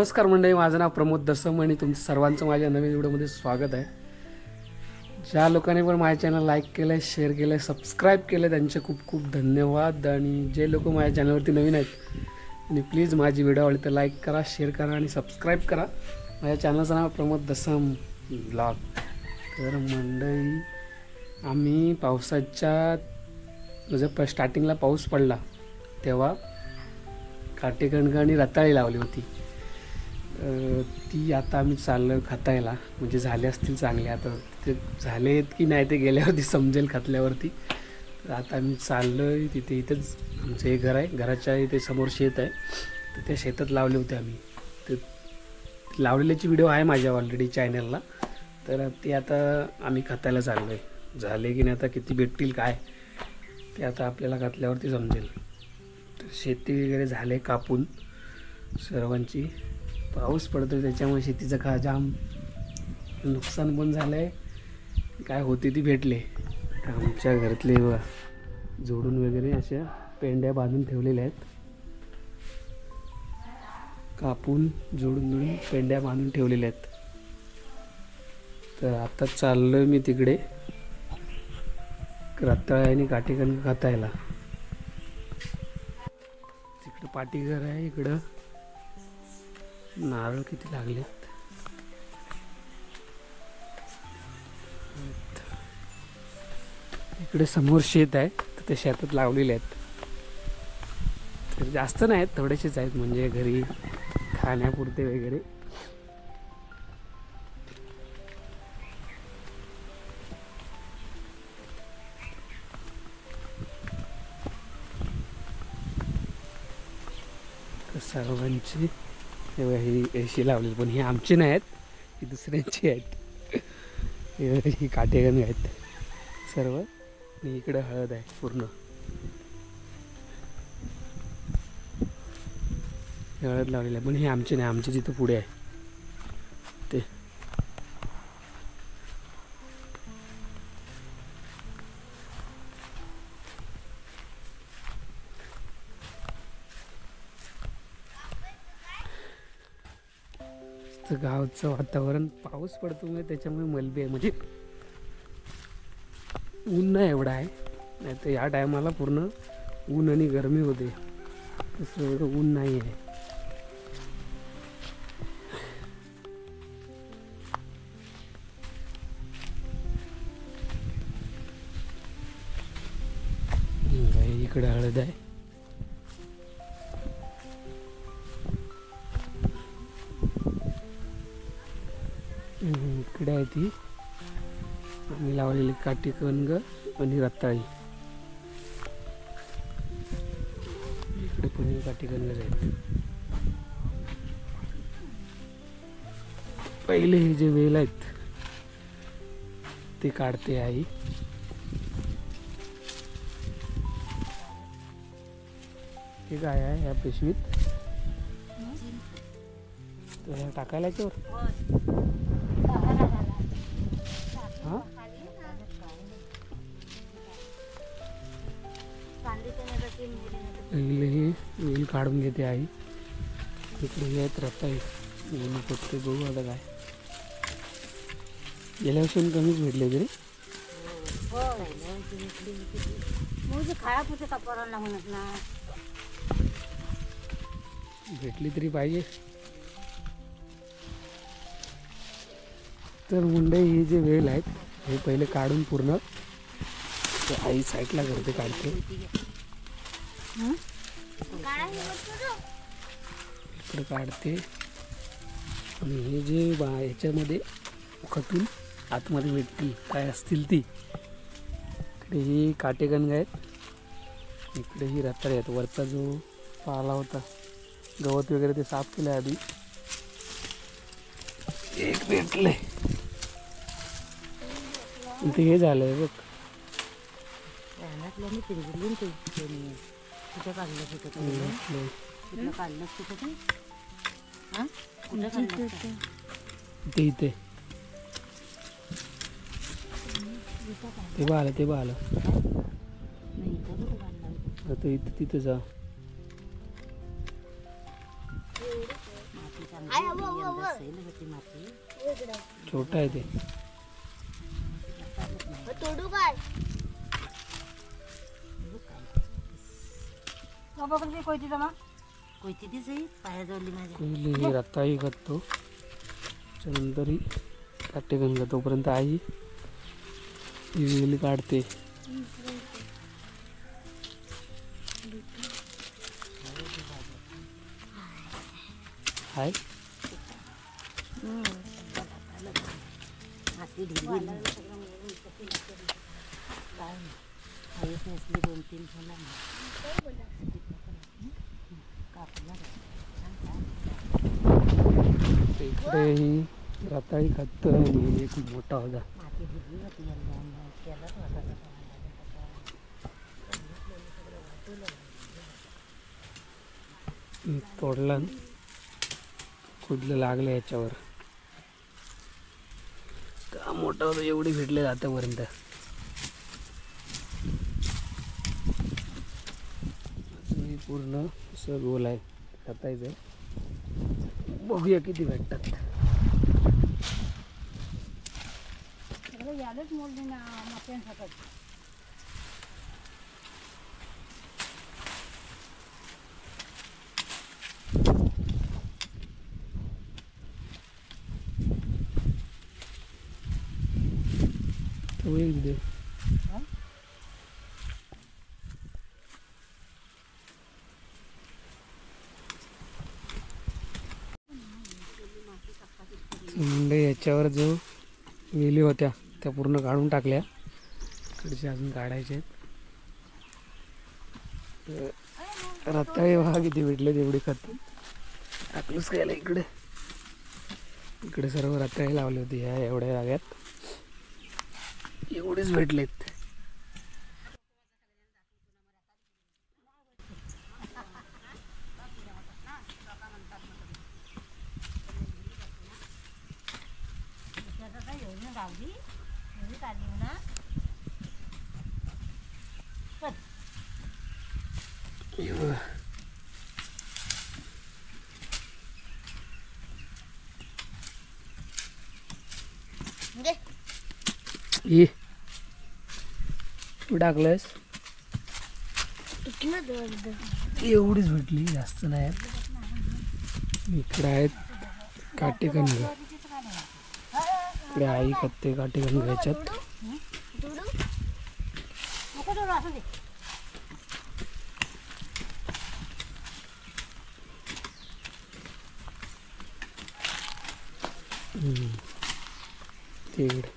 नमस्कार मंडळी, माझं नाव प्रमोद दसम आणि तुमचं सर्वांचं माझ्या नवीन व्हिडिओमध्ये स्वागत आहे. ज्या लोकांनी पण माझ्या चॅनल लाईक केलं आहे, शेअर केलं आहे, सबस्क्राईब केलं आहे त्यांचे खूप खूप धन्यवाद. आणि जे लोक माझ्या चॅनलवरती नवीन आहेत आणि प्लीज माझी व्हिडिओ आवडली तर लाईक करा, शेअर करा आणि सबस्क्राईब करा. माझ्या चॅनलचं नाव प्रमोद दसम ब्लॉग. तर मंडळी, आम्ही पावसाच्या जर स्टार्टिंगला पाऊस पडला तेव्हा काटेकणगं आणि रताळी लावली होती. ती आता आम्ही चाललो खतायला, म्हणजे झाले असतील चांगले. आता ते झाले आहेत की नाही ते गेल्यावरती समजेल खतल्यावरती. तर आता आम्ही चाललो आहे तिथे. इथंच आमचं एक घर आहे, घराच्या इथे समोर शेत आहे, तर त्या शेतात लावले होते आम्ही. तर लावलेल्याची व्हिडिओ आहे माझ्या ऑलरेडी चॅनलला. तर ते आता आम्ही खतायला चाललो आहे. झाले की नाही आता किती भेटतील काय ते आता आपल्याला खतल्यावरती समजेल. तर शेती वगैरे झाले कापून सर्वांची. पाऊस पडतो त्याच्यामुळे शेतीचं जाम नुकसान पण झालं आहे. काय होते ती भेटले. आमच्या घरातले बघा जोडून वगैरे अशा पेंड्या बांधून ठेवलेल्या आहेत. कापून जोडून पेंड्या बांधून ठेवलेल्या आहेत. तर आता चाललो मी तिकडे रताळी आणि काटेकणगं खतायला. तिकडं पाटीघर आहे, इकडं नारळ किती लागलेत. इकडे समोर शेत आहे, तर ते शेतात लावलेले आहेत. तर जास्त नाही आहेत, थोडेसेच आहेत, म्हणजे घरी खाण्यापुरते वगैरे. सर्वांची ही एशी लावलेली, पण ही आमची नाही आहेत, ही दुसऱ्यांची आहेत. ही काटेकणगं आहेत सर्व. आणि इकडे हळद आहे पूर्ण. हळद लावलेली आहे, पण ही आमची नाही. आमची जिथं पुढे आहे ते. तर गावचं वातावरण, पाऊस पडतो म्हणजे त्याच्यामुळे मलबी आहे, म्हणजे ऊन नाही एवढा आहे. नाही तर या टायमाला पूर्ण ऊन आणि गरमी होते, तसं एवढं ऊन नाही आहे. इकडे हळद आहे. इकडे आहे ती आम्ही लावलेली काटेकणगं आणि रताळी. इकडे पण काटेकणगं आहेत. पहिले हे जे वेल आहेत ते काढते आई. हे काय आहे या पिशवीत, तर टाकायला याच्यावर. हां, पहिले हे वेल काढून घेते आई. इकडे हे आहेत रताळी. फक्त बघू आता काय. गेल्या वर्षी कमीच भेटले तरी. भेटली तरी पाहिजे. तर मंडळी, हे जे वेल आहेत हे पहिले काढून पूर्ण आई साईडला करते, काढते. इकडे काढते आणि हे जे ह्याच्यामध्ये खतून आतमध्ये भेटतील काय असतील ती. इकडे ही काटेकणगं आहेत, इकडे ही रताळी आहेत. वरचा जो पाला होता गवत वगैरे ते साफ केलं आधी. एक भेटले ते हे झालंय बघ. इथे ते बघ आलं, ते बघ आलं. आता इथं तिथं जा. छोटा आहे ते. तोडू काय पहिले रताळी करतो, त्याच्यानंतर ही काटेकण करतो. तोपर्यंत आई ही वेली काढते. हाय इकडे ही रताळी खात आणि एक मोठा होता. तोडला, कुठलं लागलं याच्यावर. का मोठा होता, एवढी भेटले आतापर्यंत. पूर्ण असं गोल आहे, खातायचं. बघूया किती भेटतात. एक दे. म्हणजे याच्यावर जो वेली होत्या त्या पूर्ण काढून टाकल्या. इकडचे अजून काढायचे आहेत. रताळे बघा किती भेटले, तेवढे खत टाकलंच खायला. इकडे इकडे सर्व रताळे लावले होते ह्या एवढ्या जाग्यात, एवढेच भेटलेत. ये तू टाकलंस, एवढीच भेटली, जास्त नाही. इकडे आहेत काटेकण. इकडे आई कत्ते काटेकण घ्यायच्यात. तिकडे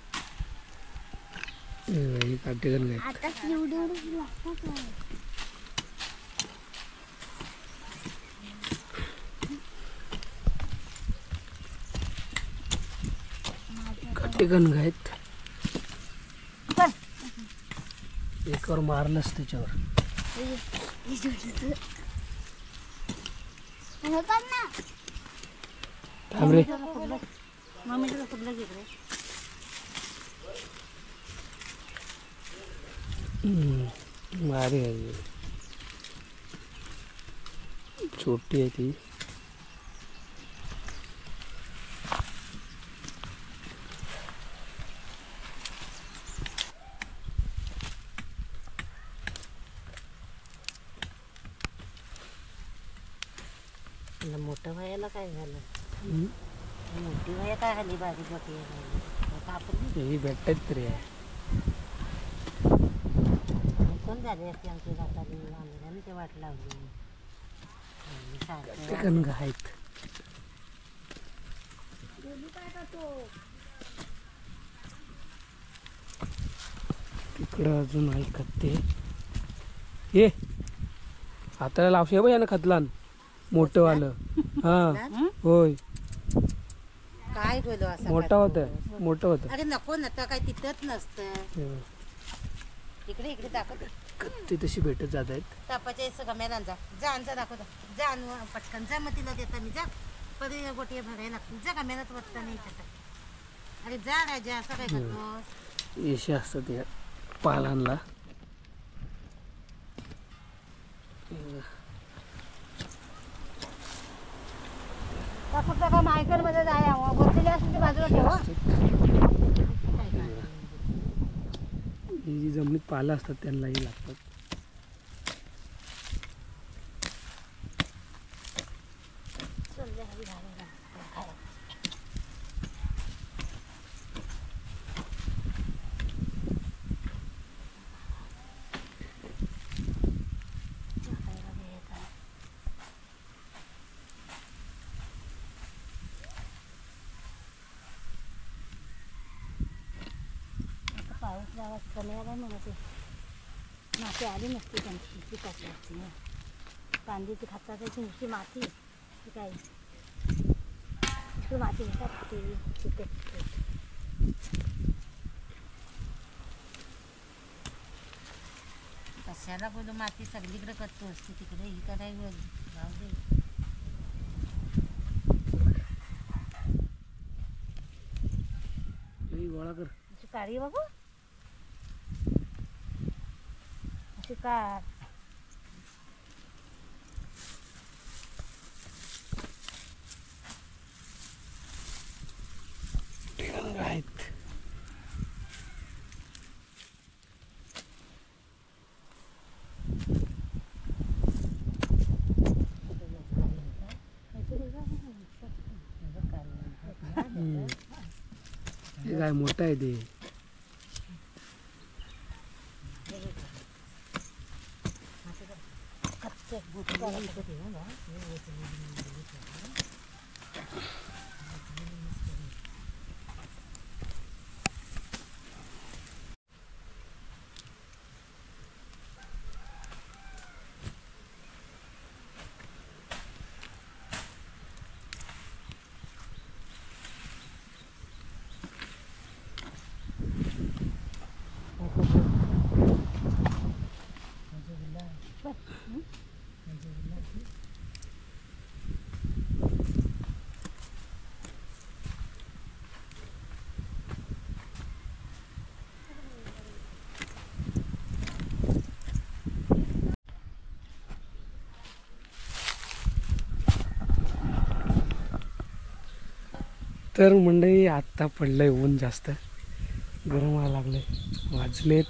काटेकण घ्यायचं. काटेकण घ्यायत. एकावर मारलंच त्याच्यावर. थांब रे. मारे आहे, छोटी आहे ती. मोठं व्हायला काय झालं, मोठी व्हाय काय झाली, बारीक बाकी ही भेटत तरी आहे. कोण झाले असते आमची जाताली आंब्याने ते वाट लावली. काटेकण आहेत. तिकडं अजून आहे कत्ते. ये हाताला लावशे बघ यानं खतलान मोठं वालं. हा होय, काय बोलू असं मोठं होतं, मोठं होतं. अरे नको ना, तर काय तिथंच नसतं. इकडे इकडे दाखवत कत्ते तशी भेटत जात आहेत. तापाच्या गम्याला जा जा जा दाखवता जा पटकन जा. मग तिला देता मी जा परी गोटी भरायला लागतील. जा गम्यालाच वाटतं नाही त्याचा. अरे जा राजा, असं काय करतो. येशे असतात या पालांना. कुठं का मायकरमध्ये जाया बसलेली असेल ती बाजूला ठेवा. ही जी जमिनीत पालं असतात त्यांनाही लागतात. पाऊस लावा कमी आला म्हणते माती आली नसती त्यांची पिकाची कांद्याची खताची नुसती माती ती काय ती माती घेतात ते चिकट कशाला बोलू माती सगळीकडे करतो असते तिकडे ही करायला भाव दे. गोळा कर. अशी काळी बघू अशी काढ. आहेत हे काय मोठं आहे ते. तर मंडळी आत्ता पडलंय ऊन जास्त गरम व्हायला लागले. वाजलेत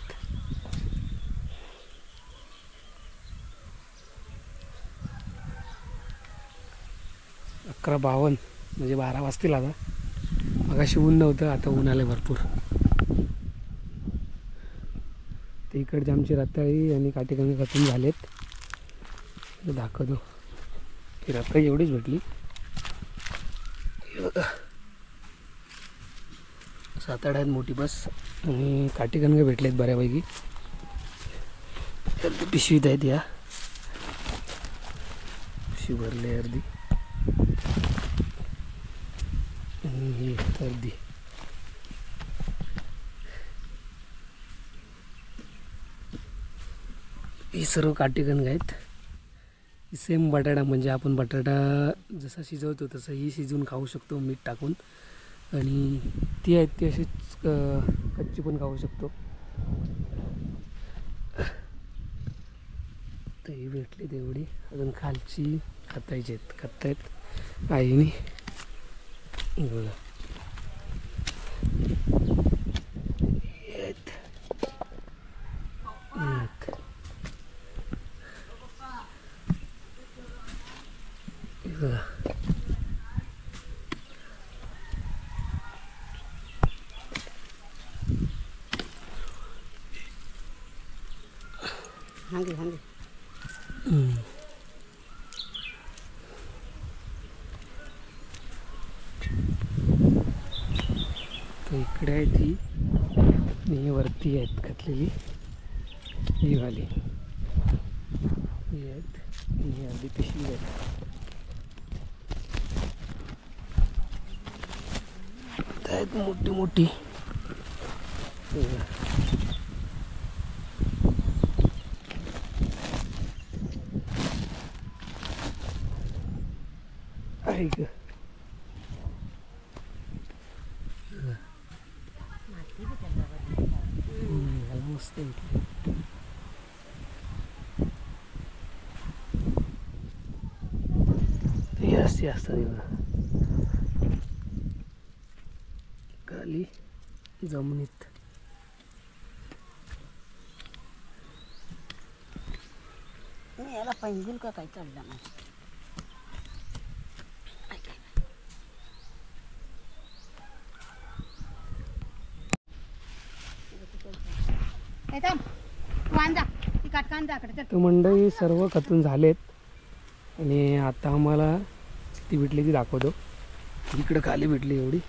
11:52 म्हणजे 12 वाजतील आता. मगाशी ऊन नव्हतं आता ऊन आलं भरपूर. ते इकडचे आमची रताळी आणि काटेकंग खतम झालेत. दाखवतो ती रताळी एवढीच भेटली. 7-8 आहेत मोठी बस आणि काटेकणगे भेटलेत बऱ्यापैकी. तर पिशवीत आहेत या पिशवी भरली अर्धी आणि ही अर्धी. ही सर्व काटेकणगे आहेत. सेम बटाटा म्हणजे आपण बटाटा जसा शिजवतो तसं ही शिजवून खाऊ शकतो मीठ टाकून. आणि ती आहेत ती अशीच कच्ची पण खाऊ शकतो. तर ही भेटली तेवढी. अजून खालची खतायची आहेत खतायत आईने बघा. हांगे हांगे तर इकडे आहे ती आणि ही वरती आहेत घातलेली ही वाली ही आहेत. ही अर्धी पिशवी आहेत मोठी मोठी. ऐक मस्त अशी असतात जमिनीत. याला पैंजूल का काही चाललं नाही. तर मंडळी सर्व खतून झालेत आणि आता आम्हाला ती भेटली ती दाखवतो. इकडं खाली भेटली एवढी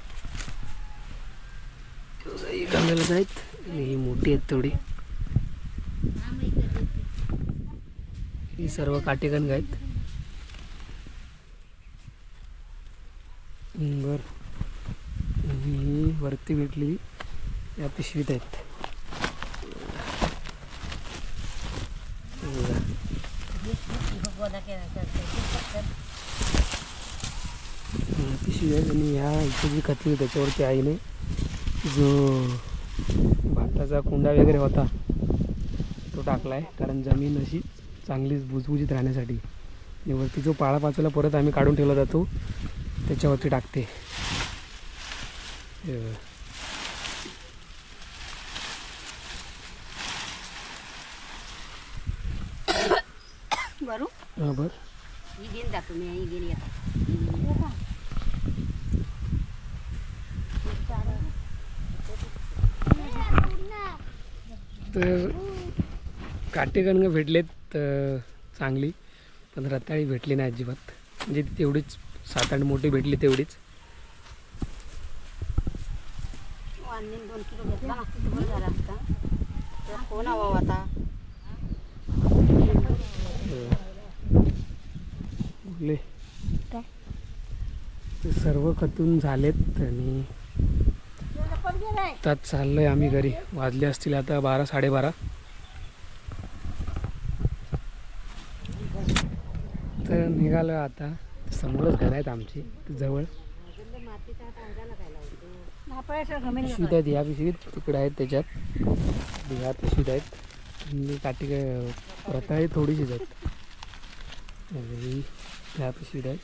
घालायला आहेत आणि ही मोठी आहेत थोडी. ही सर्व काटेकण आहेत. बर ही वरती भेटली या पिशवीत आहेत. पिशवी आहेत आणि ह्या इथे जी खतली त्याच्यावरती आईने जो भाताचा कुंडा वगैरे होता तो टाकला आहे, कारण जमीन अशी चांगलीच भुसभुशीत राहण्यासाठी. आणि वरती जो पाळा पाचोला परत आम्ही काढून ठेवला जातो त्याच्यावरती टाकते. बरोबर तर काटेकणगं भेटलेत चांगली, पण रताळी भेटली नाही अजिबात. म्हणजे तेवढीच 7-8 मोठी भेटली तेवढीच. 2 किलो घेतला नसती तर बरं झालं असता. कोण हवा आता ते सर्व खतून झालेत आणि त्यात चाललोय आम्ही घरी. वाजले असतील आता 12-12:30. तर निघालो आता. समोरच घर आहेत आमची जवळ. पिशवीत आहेत, या पिशवीत तिकडे आहेत त्याच्यात ह्या पिशवीत आहेत. आणि काठी रताळी थोडीशीच आहेत. ह्या पिशवीत आहेत,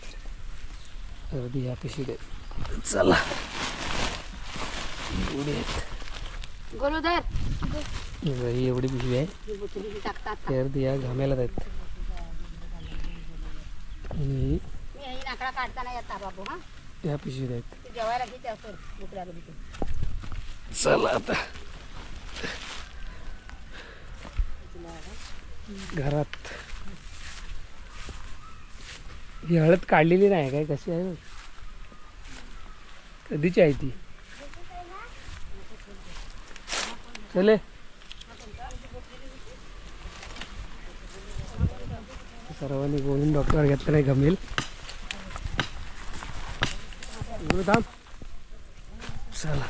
अर्धी ह्या पिशवीत आहेत. चला एवढी आहेत. ही एवढी पिशवी आहे, अर्धी या घाम्यालाच आहेत. आणि या पिशवीत आहेत. चला आता घरात. ही हळद काढलेली नाही काय, कशी आहे, कधीची आहे ती. चले सर्वांनी बोलून डॉक्टर घेतलं नाही गमेल. थांब चला.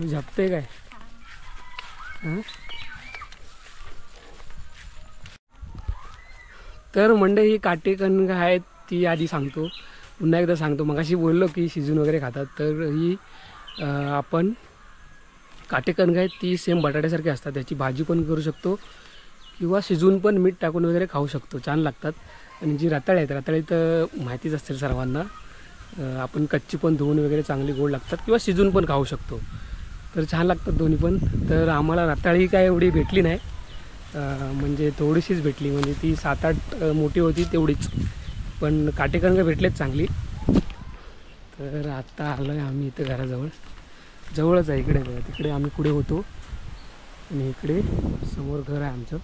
झपते काय. तर मंडळी ही काटेकणग आहेत ती आधी सांगतो, पुन्हा एकदा सांगतो. मगाशी बोललो की शिजून वगैरे खातात, तर ही आपण काटेकणग आहेत ती सेम बटाट्यासारखी असतात. त्याची भाजी पण करू शकतो किंवा शिजवून पण मीठ टाकून वगैरे खाऊ शकतो, छान लागतात. आणि जी रताळी आहेत, रताळी तर माहितीच असेल सर्वांना, आपण कच्ची पण धुवून वगैरे चांगली गोड लागतात किंवा शिजून पण खाऊ शकतो. तर छान लागतात दोन्ही पण. तर आम्हाला रताळी काय एवढी भेटली नाही, म्हणजे थोडीशीच भेटली, म्हणजे ती 7-8 मोठी होती तेवढीच. पण काटेकणगं भेटलेत चांगली. तर आत्ता आलो आहे आम्ही इथं घराजवळ, जवळच आहे. इकडे तिकडे आम्ही पुढे होतो आणि इकडे समोर घर आहे आमचं.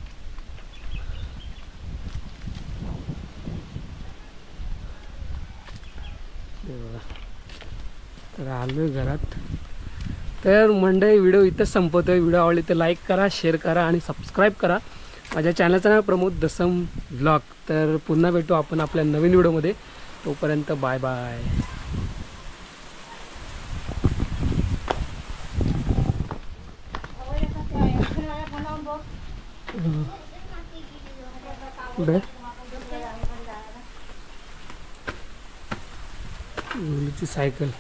तर आलो आहे घरात. तर मंडळी व्हिडिओ इथंच संपवतो आहे. व्हिडिओ आवडली तर लाईक करा, शेअर करा आणि सबस्क्राईब करा. माझ्या चॅनलचं नाव प्रमोद दसम ब्लॉग. तर पुन्हा भेटू आपण आपल्या नवीन व्हिडिओमध्ये. तोपर्यंत बाय बाय. कुठे मुलीची सायकल